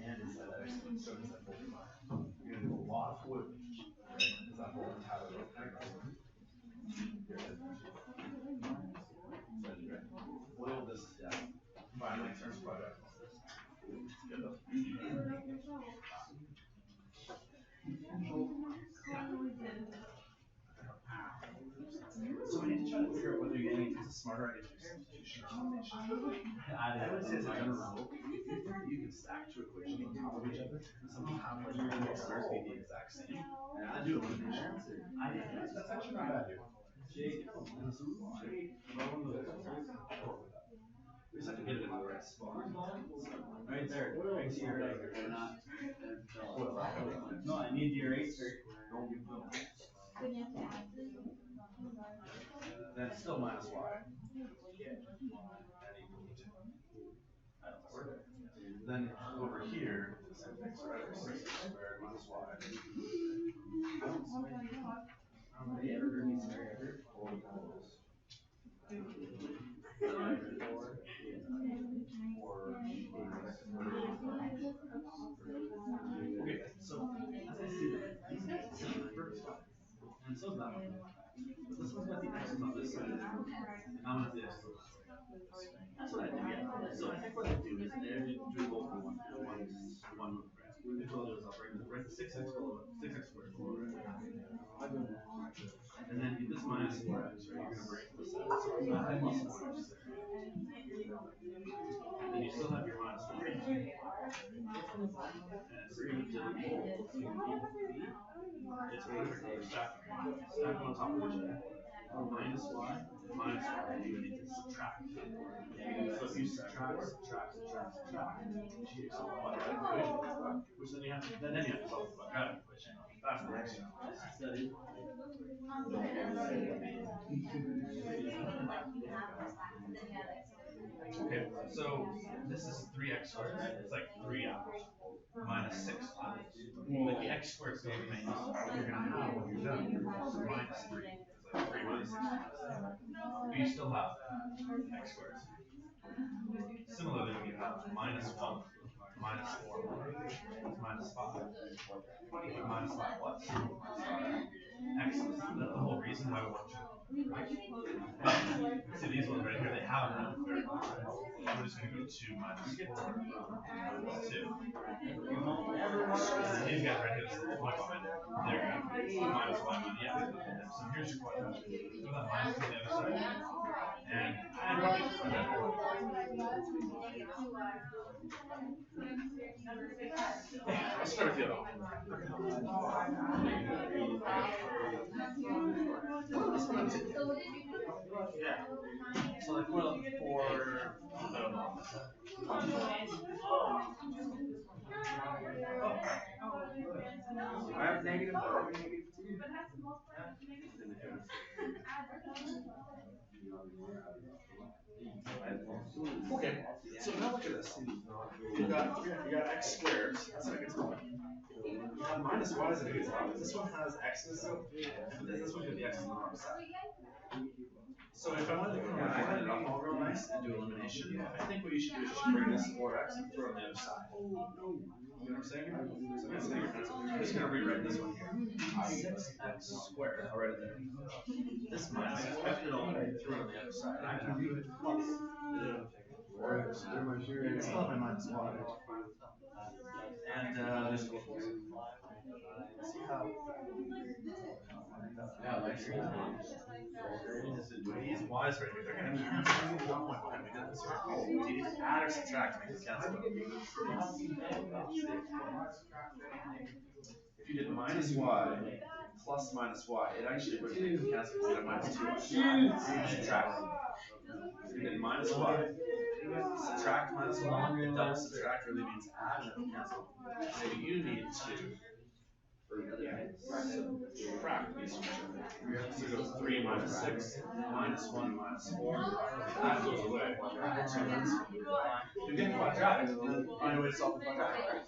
And inside that x, so it's that whole you're gonna do a lot of wood. Because that whole entire boil this to death. Finally, turns product. So we need to try to figure out whether you think it's a smarter idea to do substitution or summation. I would say as a general rule, you can stack two equations on top of each other, and somehow like your answers be the exact same. And I do elimination. That's actually not bad, dude. We just have to get it in the right spot. Right there, right here, or not. No, I need the eraser. That's still minus y. Then over here, the same thing, so right, 6x squared minus y. Okay, so as I see that, these guys are the first one. And so is that one. But this one's got the x's on this side. And that one's the x's on that side. That's what I do, yeah. So I think what I do is they do both in one right? What I'll do is I'll write the 6x below, 6x squared below, right? And then this minus 4x, right? You're gonna break this out. So I'm not having plus 4x there. And then you still have your minus 1. And 3 to the whole. It's perfect. Stack on top of each other. Minus y, minus y, you need to subtract. So if you subtract, you solve the quadratic equation, which then you have to solve the quadratic equation. That's the next study. Okay, so this is 3x squared. It's like 3 apples minus 6 apples. But the x squared still remains. You're gonna have when you're done minus 3. It's like 3 minus 6. But you still have x squared. Similarly, when you have minus 1, minus 4, minus 5, minus 5 plus x. The whole reason why we want to. See these ones right here, they have an element variable. We're just going to go 2 minus 4 minus 2. And these guys right here, this is the point line. They're minus 1, yeah. So here's your quadratic. Put that minus on the other side. And let's start with the other one. Yeah. So like we're looking for, I don't know. I have negative 4, negative 2. Okay, so now look at this. You got x squared, that's not a good one. You have minus y is a good one. This one has x's, and this one has the x on the wrong side. So if I wanted to go ahead it up all real nice and do elimination, I think what you should do is just bring this 4x and throw it on the other side. You know what I'm saying? So I'm just going to rewrite this one here. 6x squared, I'll write it there. This minus, I kept it all and threw it on the other side. I can do it plus. I still have my minus y. And there's Yeah, like these Y's right here, they're gonna cancel 1 point behind. We did this here. Do you need to add or subtract to make it cancel? If you did minus y plus minus y, it actually would make it cancel instead of minus 2y. So you subtract. If you did minus y, subtract minus y, it double subtract really means add and then cancel. So you need to subtract these two. So it goes 3 minus 6, minus 1 minus 4. That goes away. 2 minus 1. You get quadratic, find a way to solve the quadratic.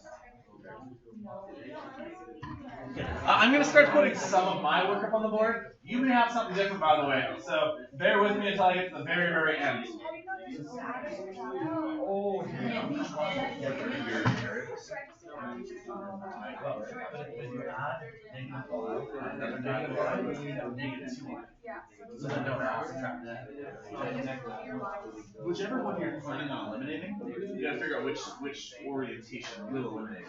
I'm going to start putting some of my work up on the board. You may have something different, by the way, so bear with me until I get to the very, very end. Oh, So then don't subtract that. Whichever one you're planning on eliminating, you gotta figure out which orientation will eliminate it.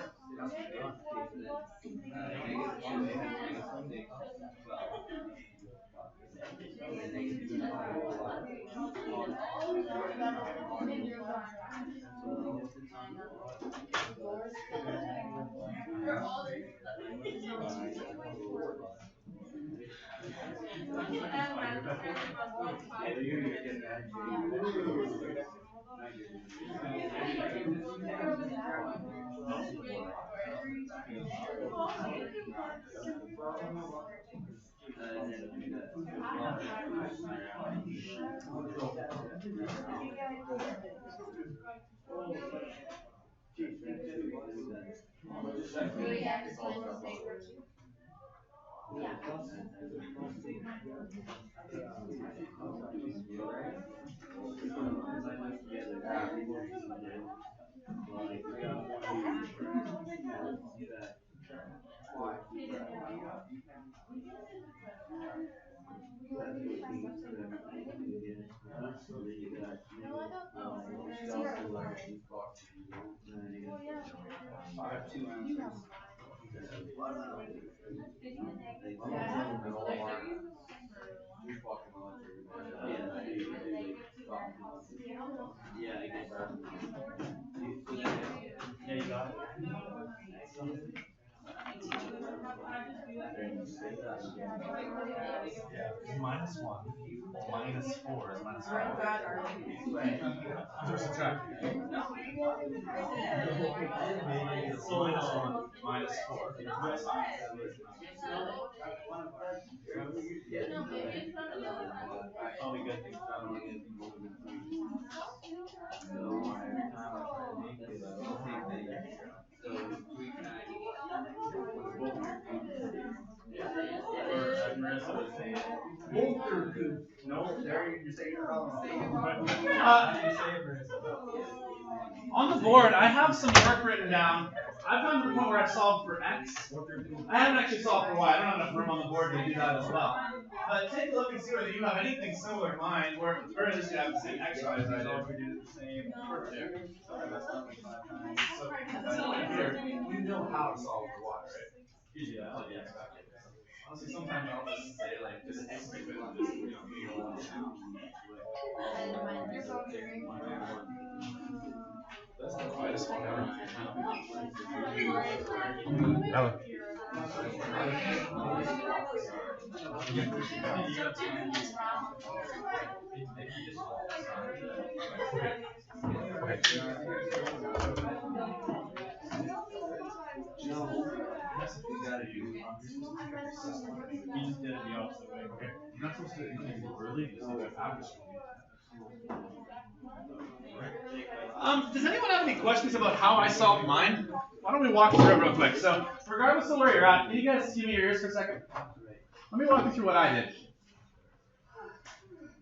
Minus 1, minus 4 is minus 5. So subtract. So minus 1, minus 4 is minus 5. Probably good things No, there you're saying you're wrong. On the board, I have some work written down. I've gotten to the point where I've solved for x. I haven't actually solved for y. I don't have enough room on the board to do that as well. But take a look and see whether you have anything similar to mine, or at the very least you have the same exercise as I do. So, here, you know how to solve the y, right? Usually I'll plug the x back in. Honestly, sometimes I'll just say, like, just execute it and just, you know, that's the quietest one ever. Hello. You just did it the opposite way. Okay. You're not supposed to do anything early, just do it after school. Does anyone have any questions about how I solved mine? Why don't we walk through it real quick? So, regardless of where you're at, can you guys give me your ears for a second? Let me walk you through what I did.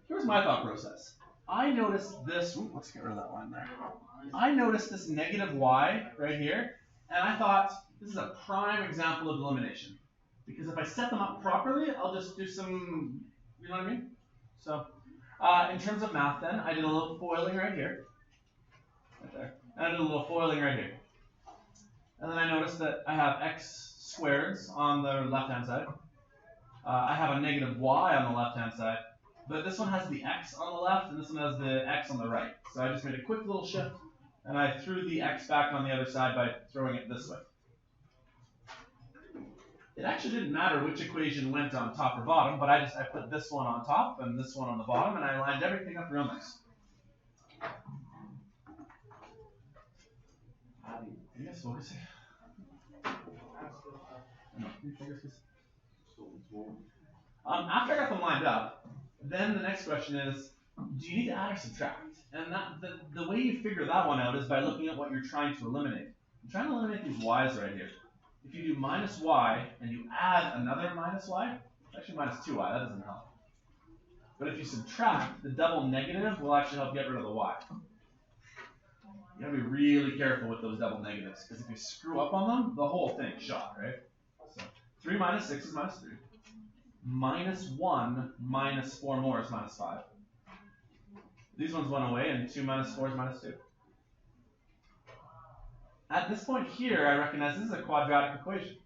Here's my thought process. I noticed this. Ooh, let's get rid of that line there. I noticed this negative y right here, and I thought this is a prime example of elimination. Because if I set them up properly, I'll just do some, you know what I mean? So, in terms of math then, I did a little foiling right here. Right there. And I did a little foiling right here. And then I noticed that I have x squareds on the left-hand side. I have a negative y on the left-hand side. But this one has the x on the left, and this one has the x on the right. So I just made a quick little shift, and I threw the x back on the other side by throwing it this way. It actually didn't matter which equation went on top or bottom, but I put this one on top and this one on the bottom, and I lined everything up real nice. Can you guys focus here? No, can you focus, please? After I got them lined up, then the next question is, do you need to add or subtract? And the way you figure that one out is by looking at what you're trying to eliminate. I'm trying to eliminate these y's right here. If you do minus y and you add another minus y, actually minus 2y, that doesn't help. But if you subtract, the double negative will actually help get rid of the y. You gotta be really careful with those double negatives, because if you screw up on them, the whole thing's shot, right? So 3 minus 6 is minus 3. Minus 1 minus 4 more is minus 5. These ones went away, and 2 minus 4 is minus 2. At this point here, I recognize this is a quadratic equation.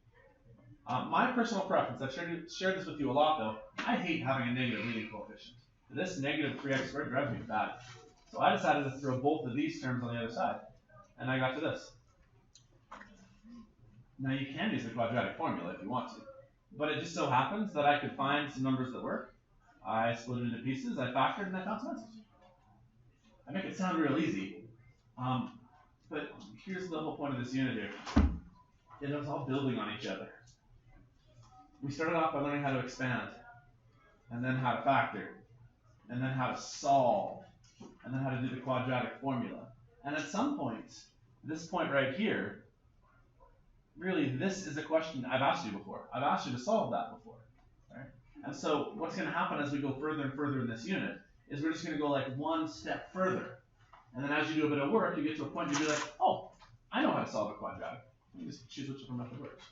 My personal preference, I've shared this with you a lot though, I hate having a negative leading coefficient. This negative 3x squared drives me bad. So I decided to throw both of these terms on the other side, and I got to this. Now you can use the quadratic formula if you want to, but it just so happens that I could find some numbers that work. I split it into pieces, I factored, and I found some answers. I make it sound real easy, but here's the whole point of this unit here. It was all building on each other. We started off by learning how to expand, and then how to factor, and then how to solve, and then how to do the quadratic formula. And at some point, this point right here, really this is a question I've asked you before. I've asked you to solve that before, right? And so what's going to happen as we go further and further in this unit is we're just going to go like one step further. And then as you do a bit of work, you get to a point you'll be like, oh, I know how to solve a quadratic. You just choose whichever method works.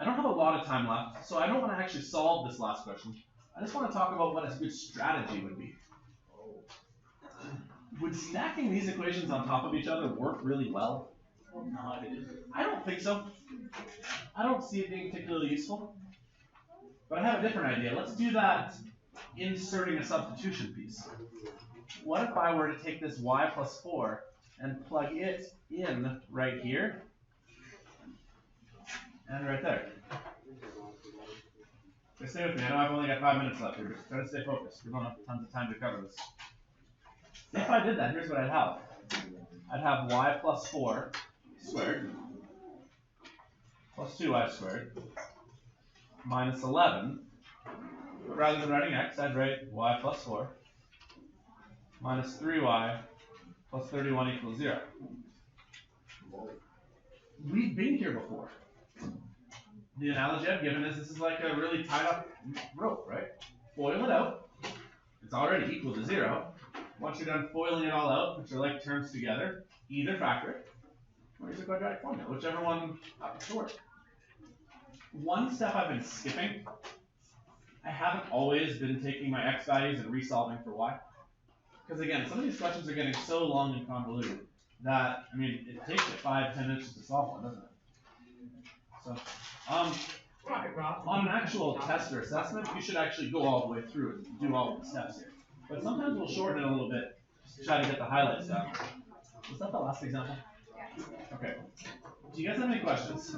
I don't have a lot of time left, so I don't want to actually solve this last question. I just want to talk about what a good strategy would be. Would stacking these equations on top of each other work really well? I don't think so. I don't see it being particularly useful. But I have a different idea. Let's do that inserting a substitution piece. What if I were to take this y plus 4 and plug it in right here and right there? Okay, stay with me. I know I've only got 5 minutes left here, but try to stay focused. We don't have tons of time to cover this. If I did that, here's what I'd have. I'd have y plus 4 squared plus 2y squared minus 11. But rather than writing x, I'd write y plus 4 minus 3y plus 31 equals 0. We've been here before. The analogy I've given is this is like a really tied up rope, right? Foil it out. It's already equal to 0. Once you're done foiling it all out, put your like terms together, either factor it or use a quadratic formula, whichever one happens to work. One step I've been skipping, I haven't always been taking my x values and resolving for y. Because again, some of these questions are getting so long and convoluted that, I mean, it takes it 5-10 minutes to solve one, doesn't it? So, on an actual test or assessment, you should actually go all the way through and do all of the steps here. But sometimes we'll shorten it a little bit to try to get the highlights down. Was that the last example? Okay. Do you guys have any questions?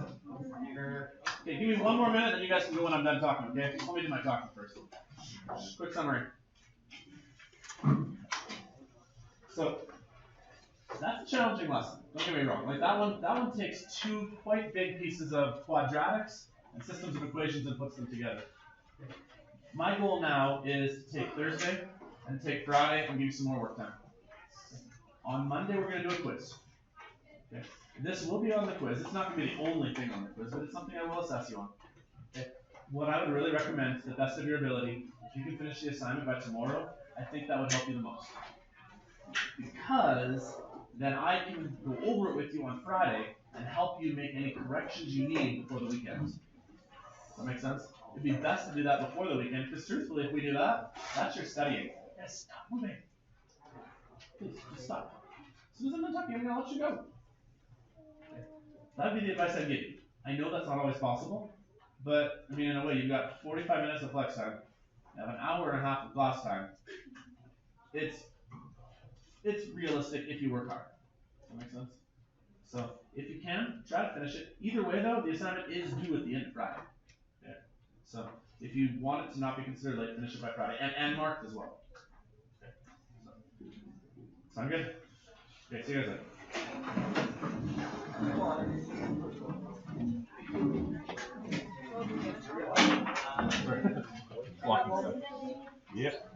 Okay, give me 1 more minute, then you guys can go when I'm done talking, okay? Let me do my talking first. Quick summary. So, that's a challenging lesson. Don't get me wrong. Like that one takes 2 quite big pieces of quadratics and systems of equations and puts them together. My goal now is to take Thursday and take Friday and give you some more work time. On Monday, we're going to do a quiz. Okay? This will be on the quiz. It's not going to be the only thing on the quiz, but it's something I will assess you on. Okay? What I would really recommend, to the best of your ability, if you can finish the assignment by tomorrow, I think that would help you the most. Because then I can go over it with you on Friday and help you make any corrections you need before the weekend. Does that make sense? It'd be best to do that before the weekend, because truthfully, if we do that, that's your studying. Yes, stop moving. Please, just stop. As soon as I'm done talking, I'm going to let you go. Okay. That'd be the advice I'd give you. I know that's not always possible, but I mean, in a way, you've got 45 minutes of flex time, you have an hour and a half of class time. It's realistic if you work hard. Does that make sense? So if you can, try to finish it. Either way, though, the assignment is due at the end of Friday. Yeah. So if you want it to not be considered late, finish it by Friday, and marked as well. Okay. So, sound good? Okay, see you guys later. Walking. Yep.